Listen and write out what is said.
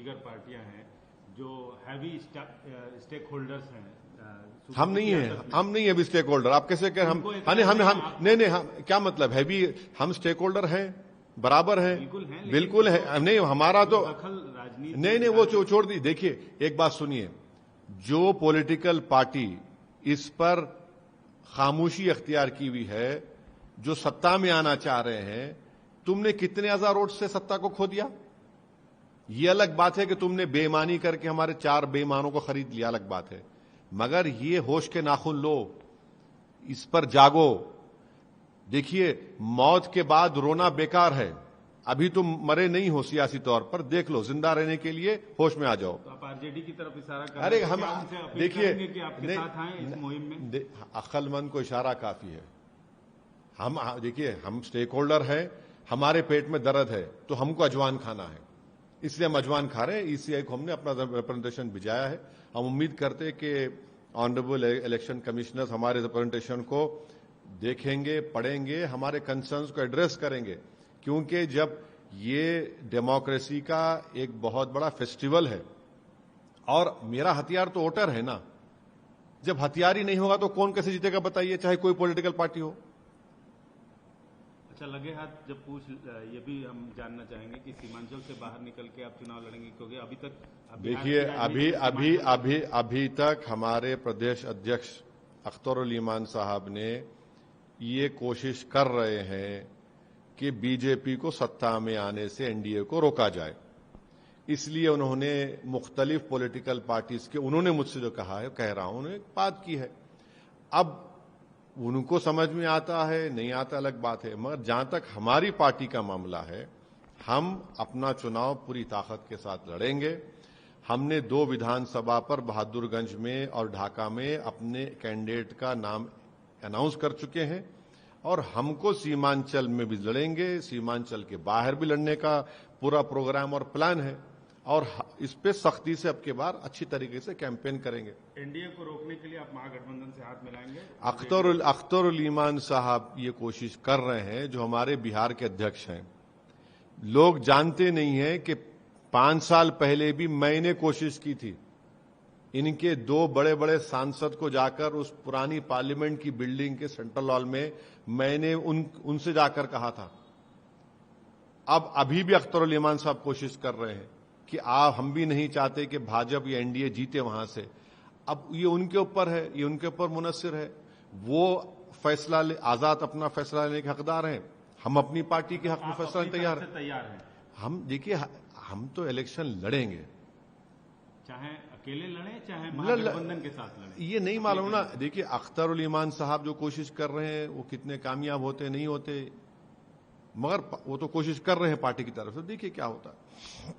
दीगर पार्टियां हैं जो हैवी स्टेक होल्डर्स हैं। हम नहीं है अभी स्टेक होल्डर। आप कैसे कह हम नहीं हम क्या मतलब है भी हम स्टेक होल्डर हैं, बराबर हैं, बिल्कुल है नहीं हमारा तो नहीं वो छोड़ दी। देखिए एक बात सुनिए, जो पॉलिटिकल पार्टी इस पर खामोशी अख्तियार की हुई है, जो सत्ता में आना चाह रहे हैं, तुमने कितने हजार वोट से सत्ता को खो दिया। यह अलग बात है कि तुमने बेईमानी करके हमारे 4 बेईमानों को खरीद लिया, अलग बात है, मगर ये होश के नाखून लो, इस पर जागो। देखिए मौत के बाद रोना बेकार है। अभी तुम मरे नहीं हो सियासी तौर पर, देख लो, जिंदा रहने के लिए होश में आ जाओ। तो आप आरजेडी की तरफ इशारा कर अरे हम देखिए कि आपके साथ आए इस मुहिम में। अक्लमंद को इशारा काफी है। हम देखिए हम स्टेक होल्डर हैं, हमारे पेट में दर्द है तो हमको अजवान खाना है, इसलिए हम अजवान खा रहे हैं। ईसीआई को हमने अपना रिप्रेजेंटेशन भिजाया है। हम उम्मीद करते हैं कि ऑनरेबल इलेक्शन कमिश्नर हमारे रिप्रेजेंटेशन को देखेंगे, पढ़ेंगे, हमारे कंसर्न्स को एड्रेस करेंगे, क्योंकि जब ये डेमोक्रेसी का एक बहुत बड़ा फेस्टिवल है और मेरा हथियार तो वोटर है ना। जब हथियार ही नहीं होगा तो कौन कैसे जीतेगा बताइए, चाहे कोई पॉलिटिकल पार्टी हो। अच्छा, लगे हाथ जब ये भी हम जानना चाहेंगे कि सीमांचल से बाहर निकल के आप चुनाव लड़ेंगे, क्योंकि अभी तक देखिए अभी तक हमारे प्रदेश अध्यक्ष अख्तर ईमान साहब ने ये कोशिश कर रहे हैं कि बीजेपी को सत्ता में आने से एनडीए को रोका जाए। इसलिए उन्होंने मुख्तलिफ पॉलिटिकल पार्टीज के, उन्होंने मुझसे जो कहा है, कह रहा हूं, उन्होंने बात की है। अब उनको समझ में आता है नहीं आता अलग बात है, मगर जहां तक हमारी पार्टी का मामला है, हम अपना चुनाव पूरी ताकत के साथ लड़ेंगे। हमने 2 विधानसभा पर बहादुरगंज में और ढाका में अपने कैंडिडेट का नाम अनाउंस कर चुके हैं और हमको सीमांचल में भी लड़ेंगे, सीमांचल के बाहर भी लड़ने का पूरा प्रोग्राम और प्लान है और इस पे सख्ती से अब के बार अच्छी तरीके से कैंपेन करेंगे। एनडीए को रोकने के लिए आप महागठबंधन से हाथ मिलाएंगे? अख्तर ईमान साहब ये कोशिश कर रहे हैं, जो हमारे बिहार के अध्यक्ष हैं। लोग जानते नहीं हैं कि 5 साल पहले भी मैंने कोशिश की थी, इनके 2 बड़े बड़े सांसद को जाकर उस पुरानी पार्लियामेंट की बिल्डिंग के सेंट्रल हॉल में मैंने उनसे जाकर कहा था। अब अभी भी अख्तर ईमान साहब कोशिश कर रहे हैं कि हम भी नहीं चाहते कि भाजपा या एनडीए जीते वहां से। अब ये उनके ऊपर है, ये उनके ऊपर मुनस्सिर है, वो फैसला आजाद अपना फैसला लेने के हकदार हैं। हम अपनी पार्टी के हक में फैसला तैयार हैं। हम देखिए हम तो इलेक्शन लड़ेंगे, चाहे अकेले लड़ें चाहे महागठबंधन के साथ लड़ें, ये नहीं मालूम ना। देखिए अख्तर ईमान साहब जो कोशिश कर रहे हैं वो कितने कामयाब होते नहीं होते, मगर वो तो कोशिश कर रहे हैं पार्टी की तरफ से, देखिए क्या होता है।